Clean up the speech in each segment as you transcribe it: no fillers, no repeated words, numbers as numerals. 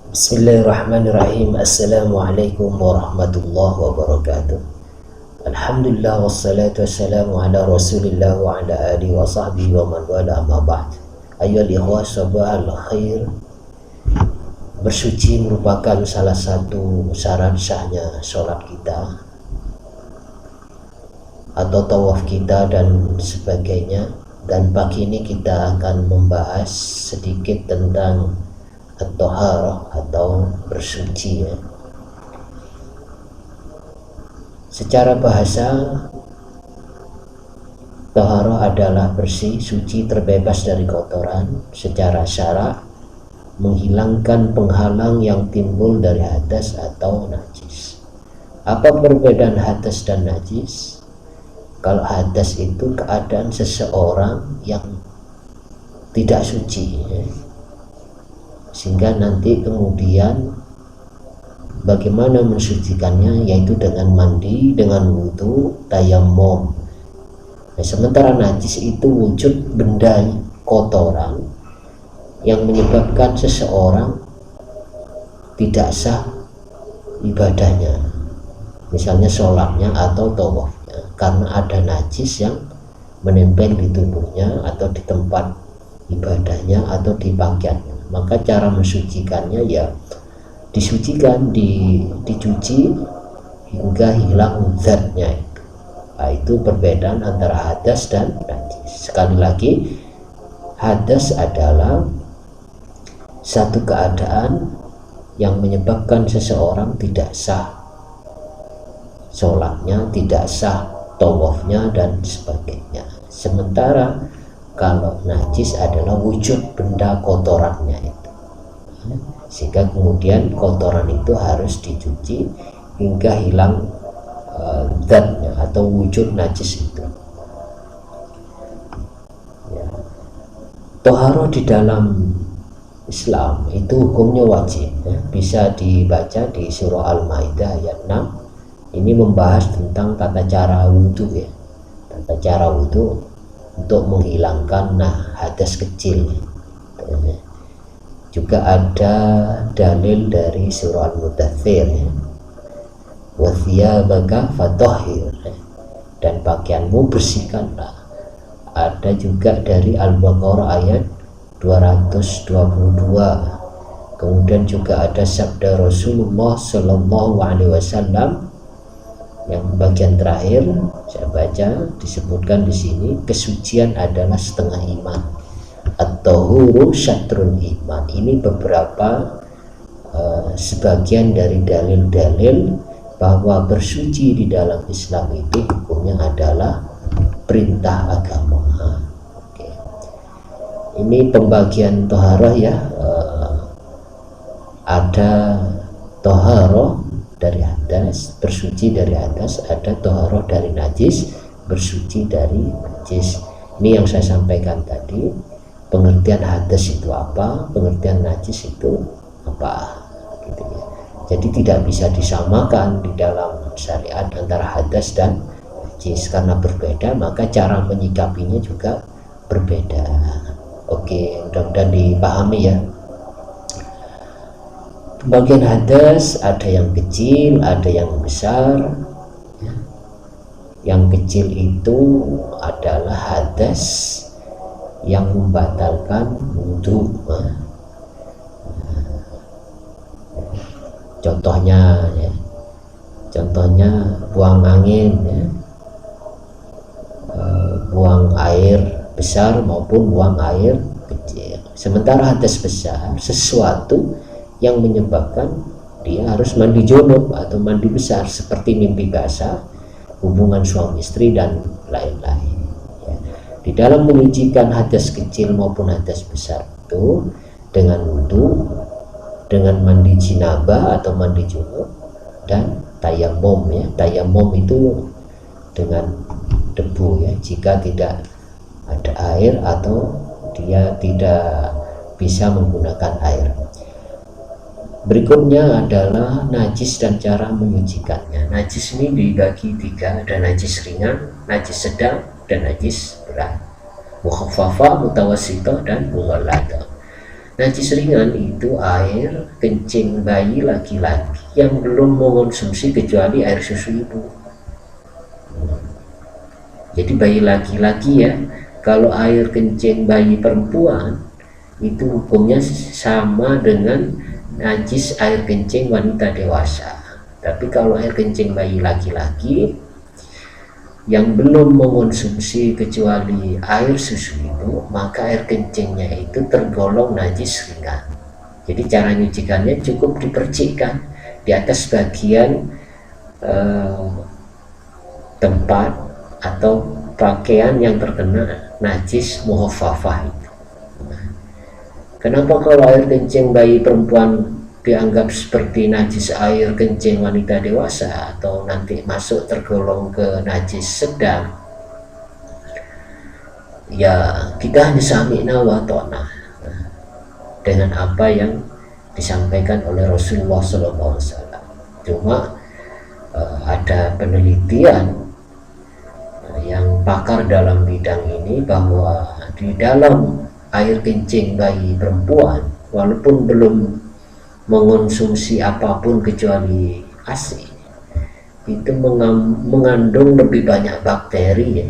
Bismillahirrahmanirrahim. Assalamualaikum warahmatullahi wabarakatuh. Alhamdulillah wassalatu wassalamu ala rasulillah wa ala alihi wa sahbihi wa man wala amma ba'd. Ayyuhal ikhwah sabahal khair. Bersuci merupakan salah satu syarat sahnya sholat kita atau tawaf kita dan sebagainya. Dan pagi ini kita akan membahas sedikit tentang at-taharah atau bersuci ya. Secara bahasa, taharah adalah bersih, suci, terbebas dari kotoran. Secara syara, menghilangkan penghalang yang timbul dari hadas atau najis. Apa perbedaan hadas dan najis? Kalau hadas itu keadaan seseorang yang tidak suci ya. Sehingga nanti kemudian bagaimana mensucikannya, yaitu dengan mandi, dengan wudhu, tayammum. Nah, sementara najis itu wujud benda kotoran yang menyebabkan seseorang tidak sah ibadahnya, misalnya sholatnya atau tawafnya, karena ada najis yang menempel di tubuhnya atau di tempat ibadahnya atau di pakaiannya. Maka cara mensucikannya ya disucikan, dicuci hingga hilang zatnya itu. Nah, itu perbedaan antara hadas dan najis. Sekali lagi, hadas adalah satu keadaan yang menyebabkan seseorang tidak sah sholatnya, tidak sah tawafnya dan sebagainya. Sementara kalau najis adalah wujud benda kotorannya itu, sehingga kemudian kotoran itu harus dicuci hingga hilang zatnya atau wujud najis itu ya. Taharah di dalam Islam itu hukumnya wajib ya. Bisa dibaca di surah Al-Maidah ayat 6. Ini membahas tentang tata cara wudhu ya, tata cara wudhu untuk menghilangkan hadas kecil. Juga ada dalil dari surah Al-Mudaththir ya, wa thiyabaka fatahhir, dan pakaianmu bersihkanlah. Ada juga dari Al-Baqarah ayat 222. Kemudian juga ada sabda Rasulullah Shallallahu Alaihi Wasallam yang bagian terakhir saya baca, disebutkan di sini, kesucian adalah setengah iman. At-tahuru syatrul iman. Ini beberapa sebagian dari dalil-dalil bahwa bersuci di dalam Islam itu hukumnya adalah perintah agama. Oke. Ini pembagian taharah ya. Ada taharah dari hadas, bersuci dari hadas, ada taharah dari najis, bersuci dari najis. Ini yang saya sampaikan tadi, pengertian hadas itu apa, pengertian najis itu apa gitu ya. Jadi tidak bisa disamakan di dalam syariat antara hadas dan najis, karena berbeda, maka cara menyikapinya juga berbeda. Oke, mudah-mudahan dipahami ya. Bagian hadas ada yang kecil, ada yang besar. Yang kecil itu adalah hadas yang membatalkan wudhu. Contohnya ya, contohnya buang angin ya, buang air besar maupun buang air kecil. Sementara hadas besar sesuatu yang menyebabkan dia harus mandi junub atau mandi besar, seperti mimpi basah, hubungan suami istri dan lain-lain ya. Di dalam menyucikan hadas kecil maupun hadas besar itu dengan wudhu, dengan mandi jinabah atau mandi junub, dan tayammum ya. Tayammum itu dengan debu ya, jika tidak ada air atau dia tidak bisa menggunakan air. Berikutnya adalah najis dan cara menyucikannya. Najis ini dibagi tiga, ada najis ringan, najis sedang, dan najis berat. Mukhaffafah, mutawassithah, dan mughalladhah. Najis ringan itu air kencing bayi laki-laki yang belum mengonsumsi kecuali air susu ibu. Jadi bayi laki-laki ya, kalau air kencing bayi perempuan itu hukumnya sama dengan najis air kencing wanita dewasa. Tapi kalau air kencing bayi laki-laki yang belum mengonsumsi kecuali air susu itu, maka air kencingnya itu tergolong najis ringan. Jadi cara nyucikannya cukup dipercikkan di atas bagian tempat atau pakaian yang terkena najis muhaffafah itu. Kenapa kalau air kencing bayi perempuan dianggap seperti najis air kencing wanita dewasa atau nanti masuk tergolong ke najis sedang? Ya kita hanya sami'na wa ta'na dengan apa yang disampaikan oleh Rasulullah SAW. Cuma ada penelitian yang pakar dalam bidang ini bahwa di dalam air kencing bayi perempuan walaupun belum mengonsumsi apapun kecuali ASI itu mengandung lebih banyak bakteri ya,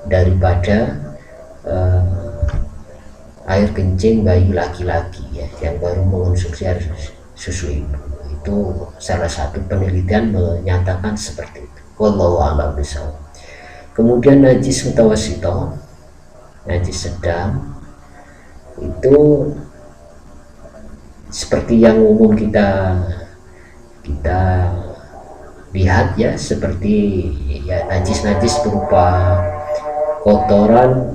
daripada air kencing bayi laki-laki ya, yang baru mengonsumsi air susu ibu. Itu salah satu penelitian menyatakan seperti itu. Wallahu a'lam bishawab. Kemudian najis mutawassithah, najis sedang, itu seperti yang umum kita lihat ya, seperti ya najis-najis berupa kotoran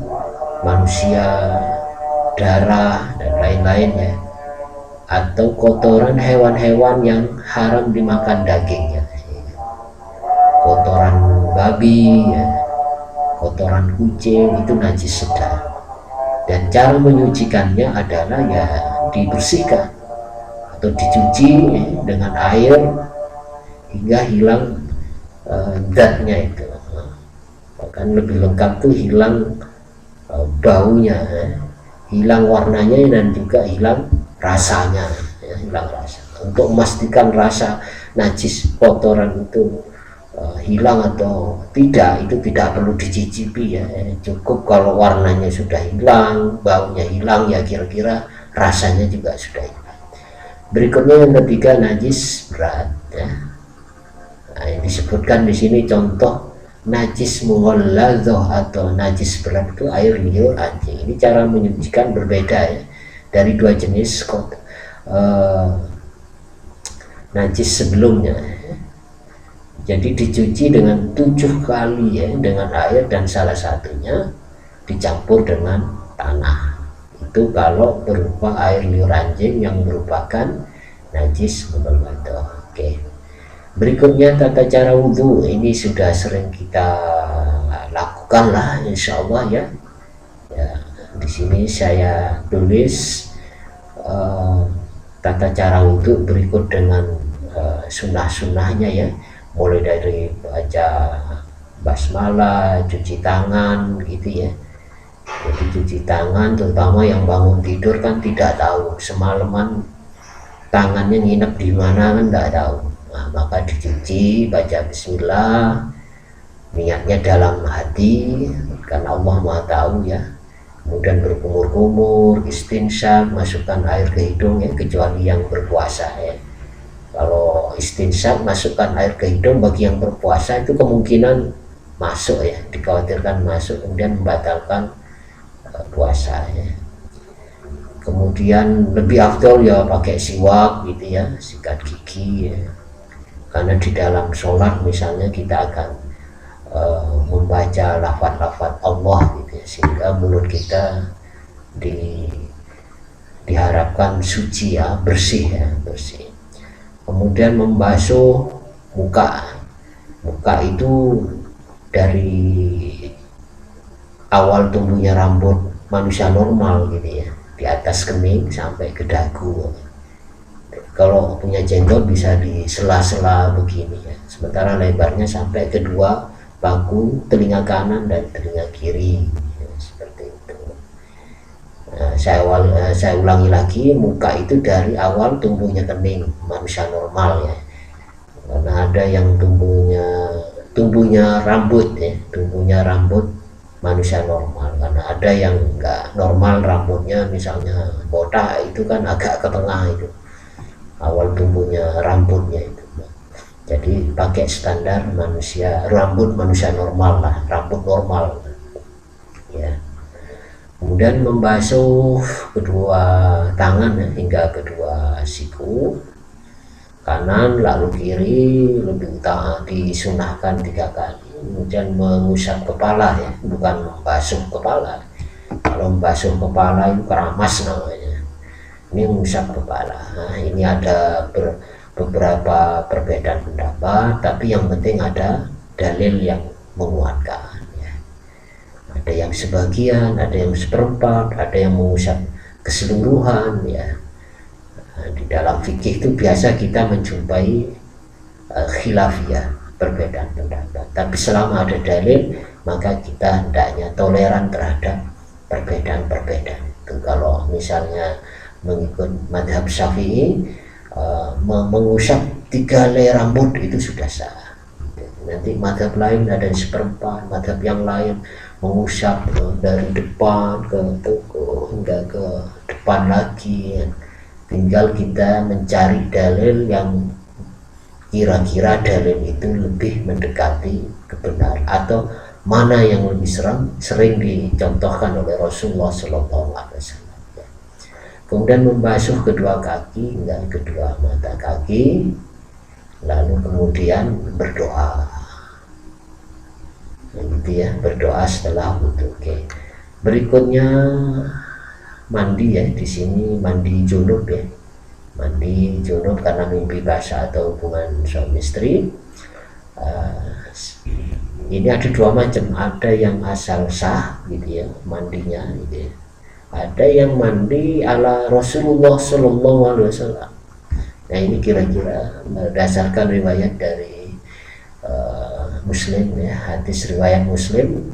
manusia, darah dan lain-lain ya, atau kotoran hewan-hewan yang haram dimakan dagingnya, kotoran babi ya, kotoran kucing, itu najis sedang. Dan cara menyucikannya adalah ya dibersihkan atau dicuci dengan air hingga hilang zatnya itu. Bahkan lebih lengkap tuh hilang baunya, hilang warnanya, dan juga hilang rasanya ya, hilang rasa. Untuk memastikan rasa najis kotoran itu hilang atau tidak, itu tidak perlu dicicipi ya, cukup kalau warnanya sudah hilang, baunya hilang, ya kira-kira rasanya juga sudah hilang. Berikutnya yang ketiga, najis berat ya. Nah, yang disebutkan di sini contoh najis mughalladzah atau najis berat itu air liur anjing. Ini cara menyucikan berbeda ya, dari dua jenis najis sebelumnya. Jadi dicuci dengan 7 kali ya dengan air, dan salah satunya dicampur dengan tanah. Itu kalau berupa air liur anjing yang merupakan najis mughalladzah. Oke. Berikutnya tata cara wudhu. Ini sudah sering kita lakukan lah, insya Allah ya. Di sini saya tulis tata cara wudhu berikut dengan sunnah-sunnahnya ya, mulai dari baca basmalah, cuci tangan gitu ya. Jadi cuci tangan, terutama yang bangun tidur kan tidak tahu semalaman tangannya nginep di mana kan tidak tahu. Nah, maka dicuci, baca bismillah, niatnya dalam hati karena Allah Maha tahu ya. Kemudian berkumur-kumur, istinsyak, masukkan air ke hidung ya, kecuali yang berpuasa ya. Kalau istinsyak masukkan air ke hidung bagi yang berpuasa itu kemungkinan masuk ya, dikhawatirkan masuk kemudian membatalkan puasa ya. Kemudian lebih afdol ya pakai siwak gitu ya, sikat gigi ya. Karena di dalam sholat misalnya kita akan membaca lafaz-lafaz Allah gitu ya, sehingga mulut kita diharapkan suci ya, bersih ya, bersih. Kemudian membasuh muka itu dari awal tumbuhnya rambut manusia normal gitu ya, di atas kening sampai ke dagu. Kalau punya jenggot bisa di sela-sela begini ya, sementara lebarnya sampai kedua bahu telinga kanan dan telinga kiri ya, seperti itu. Nah, Saya ulangi lagi, muka itu dari awal tumbuhnya kening manusia normal ya, karena ada yang tumbuhnya rambut ya, tumbuhnya rambut manusia normal, karena ada yang enggak normal rambutnya, misalnya botak itu kan agak ke tengah itu awal tumbuhnya rambutnya itu. Jadi pakai standar rambut manusia normal lah, rambut normal ya. Kemudian membasuh kedua tangan ya, hingga kedua siku, kanan lalu kiri, lebih utama disunahkan 3 kali. Kemudian mengusap kepala ya, bukan membasuh kepala. Kalau membasuh kepala itu keramas namanya, ini mengusap kepala. Nah, ini ada beberapa perbedaan pendapat, tapi yang penting ada dalil yang menguatkan ya. Ada yang sebagian, ada yang seperempat, ada yang mengusap keseluruhan ya. Nah, di dalam fikih itu biasa kita menjumpai khilafiyah, perbedaan pendapat, tapi selama ada dalil maka kita hendaknya toleran terhadap perbedaan-perbedaan itu. Kalau misalnya mengikut madhab Syafi'i, mengusap 3 helai rambut itu sudah sah. Nanti madhab lain ada yang seperempat, madhab yang lain mengusap dari depan ke tubuh hingga ke depan lagi. Tinggal kita mencari dalil yang kira-kira dalil itu lebih mendekati kebenaran, atau mana yang lebih sering dicontohkan oleh Rasulullah SAW. Kemudian membasuh kedua kaki dan kedua mata kaki, lalu kemudian berdoa. Gitu ya, berdoa setelah wudhu. Oke. Berikutnya mandi ya, di sini mandi junub ya. Mandi junub karena mimpi basah atau hubungan suami istri. Ini ada 2 macam, ada yang asal sah gitu ya mandinya gitu ya. Ada yang mandi ala Rasulullah SAW. Nah, ini kira-kira berdasarkan riwayat dari Muslim ya, hadis riwayat Muslim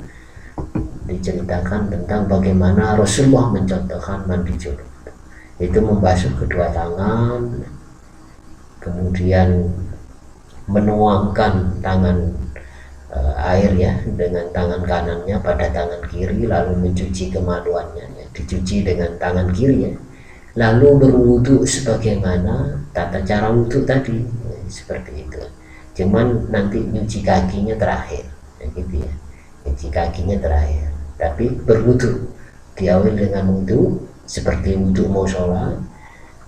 diceritakan tentang bagaimana Rasulullah mencontohkan mandi junub. Itu membasuh kedua tangan, kemudian menuangkan tangan air ya dengan tangan kanannya pada tangan kiri, lalu mencuci kemaluannya ya, dicuci dengan tangan kiri ya, lalu berwudu sebagaimana tata cara wudu tadi ya, seperti itu. Cuman nanti nyuci kakinya terakhir ya, gitu ya, nyuci kakinya terakhir, tapi berwudu diawali dengan wudu seperti wudu mau sholat,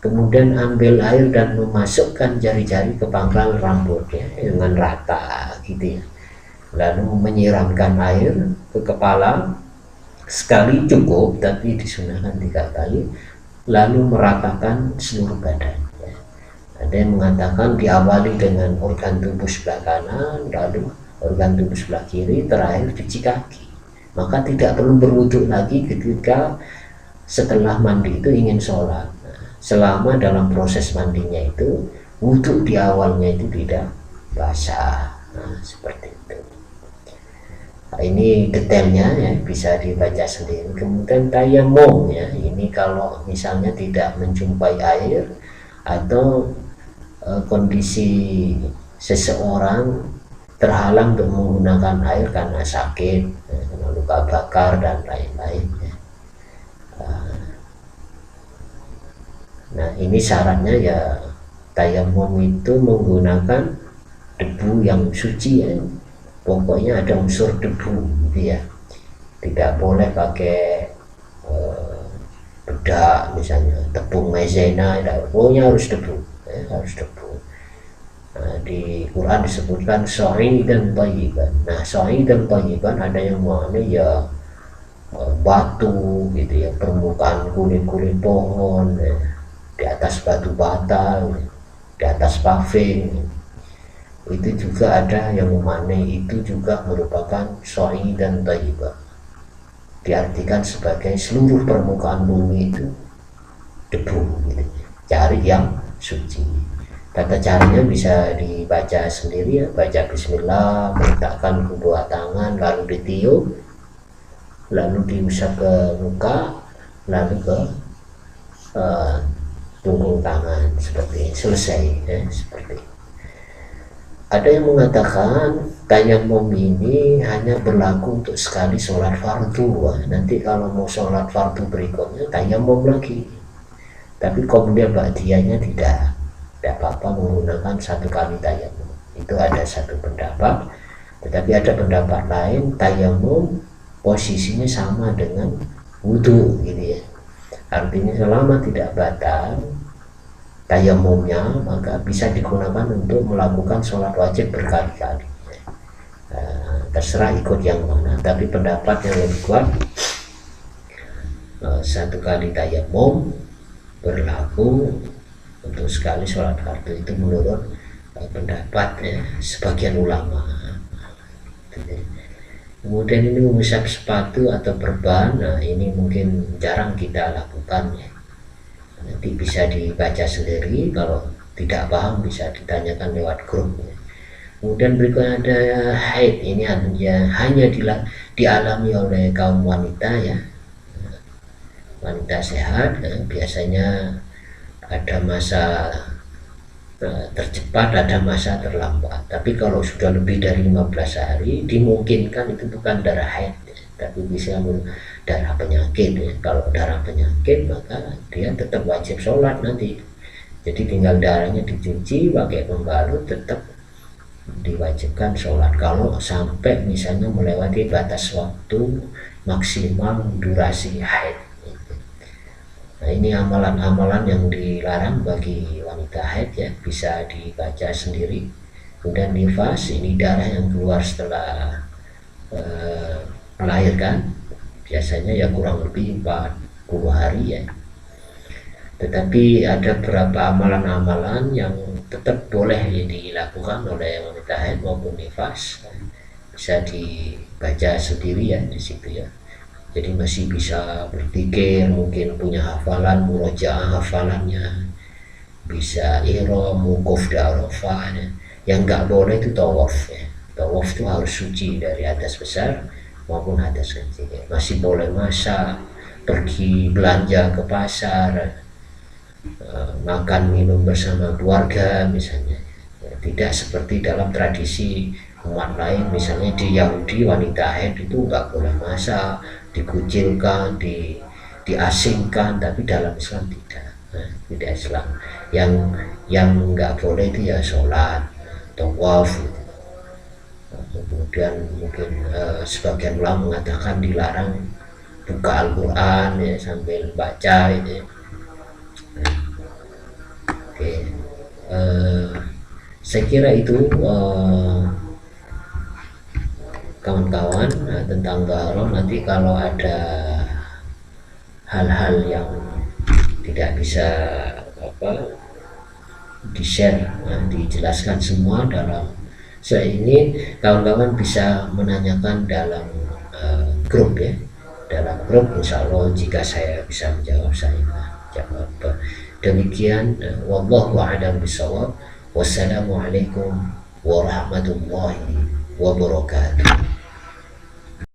kemudian ambil air dan memasukkan jari-jari ke pangkal rambut ya dengan rata gitu ya, lalu menyiramkan air ke kepala sekali cukup, tapi disunahkan 3 kali, lalu meratakan seluruh badan ya. Ada yang mengatakan diawali dengan organ tubuh sebelah kanan, lalu organ tubuh sebelah kiri, terakhir cuci kaki. Maka tidak perlu berwudhu lagi ketika setelah mandi itu ingin sholat. Nah, selama dalam proses mandinya itu wudhu di awalnya itu tidak basah. Nah, seperti itu. Nah, ini detailnya ya, bisa dibaca sendiri. Kemudian tayamum ya, ini kalau misalnya tidak menjumpai air atau kondisi seseorang terhalang untuk menggunakan air karena sakit, karena luka bakar dan lain-lain ya. Nah, ini syaratnya ya, tayamum itu menggunakan debu yang suci ya. Pokoknya ada unsur debu gitu ya, tidak boleh pakai bedak misalnya, tepung maizena, pokoknya harus debu ya, harus debu. Nah, di Quran disebutkan sha'idan thayyiban. Nah, sha'idan thayyiban ada yang maknanya ya batu gitu ya, permukaan kulit-kulit pohon ya, di atas batu bata, di atas paving. Itu juga ada yang memaknai itu juga merupakan sha'idan thayyiban, diartikan sebagai seluruh permukaan bumi itu debu gitu. Cari yang suci. Tata caranya bisa dibaca sendiri ya, baca bismillah, meletakkan kedua tangan lalu ditiup, lalu diusap ke muka, lalu ke punggung tangan seperti selesai ya, seperti ada yang mengatakan tayamum ini hanya berlaku untuk sekali sholat fardu. Nanti kalau mau sholat fardu berikutnya tayamum lagi, tapi kemudian ba'diyahnya tidak apa-apa menggunakan satu kali tayamum. Itu ada satu pendapat, tetapi ada pendapat lain tayamum posisinya sama dengan wudhu gitu ya, artinya selama tidak batal tayamumnya maka bisa digunakan untuk melakukan sholat wajib berkali-kali. Terserah ikut yang mana, tapi pendapat yang lebih kuat satu kali tayamum berlaku untuk sekali sholat fardu, itu menurut pendapat ya, sebagian ulama. Kemudian ini mengusap sepatu atau perban, nah ini mungkin jarang kita lakukan ya. Nanti bisa dibaca sendiri, kalau tidak paham bisa ditanyakan lewat grup ya. Kemudian berikutnya ada haid, ini hanya dialami oleh kaum wanita ya, wanita sehat ya. Biasanya ada masa tercepat, ada masa terlambat, tapi kalau sudah lebih dari 15 hari dimungkinkan itu bukan darah haid ya, tapi bisa darah penyakit ya. Kalau darah penyakit maka dia tetap wajib sholat nanti, jadi tinggal darahnya dicuci pakai pembalut, tetap diwajibkan sholat kalau sampai misalnya melewati batas waktu maksimal durasi haid. Nah ini amalan-amalan yang dilarang bagi wanita haid ya, bisa dibaca sendiri. Kemudian nifas, ini darah yang keluar setelah melahirkan, biasanya ya kurang lebih 40 hari ya. Tetapi ada beberapa amalan-amalan yang tetap boleh ya dilakukan oleh wanita haid maupun nifas, bisa dibaca sendiri ya di situ ya. Jadi masih bisa berpikir, mungkin punya hafalan, murojaah hafalannya, bisa ihram, wukuf di Arafah ya. Yang nggak boleh itu tawaf ya. Tawaf itu harus suci dari hadas besar maupun hadas kecil ya. Masih boleh masak, pergi belanja ke pasar, makan minum bersama keluarga misalnya ya. Tidak seperti dalam tradisi umat lain, misalnya di Yahudi wanita haid itu nggak boleh masak, dikucilkan, diasingkan, tapi dalam Islam tidak. Nah, tidak Islam yang nggak boleh itu ya sholat, tawaf gitu. Kemudian mungkin sebagian ulama mengatakan dilarang buka Al-Quran ya sambil baca gitu ya. Oke, saya kira itu kawan-kawan tentang garam. Nanti kalau ada hal-hal yang tidak bisa di-share, dijelaskan semua dalam saya ini, kawan-kawan bisa menanyakan dalam grup ya, dalam grup. Insya Allah jika saya bisa menjawab, saya jawab. Demikian, wallahu a'lam bishawab. Wassalamualaikum warahmatullahi wabarakatuh.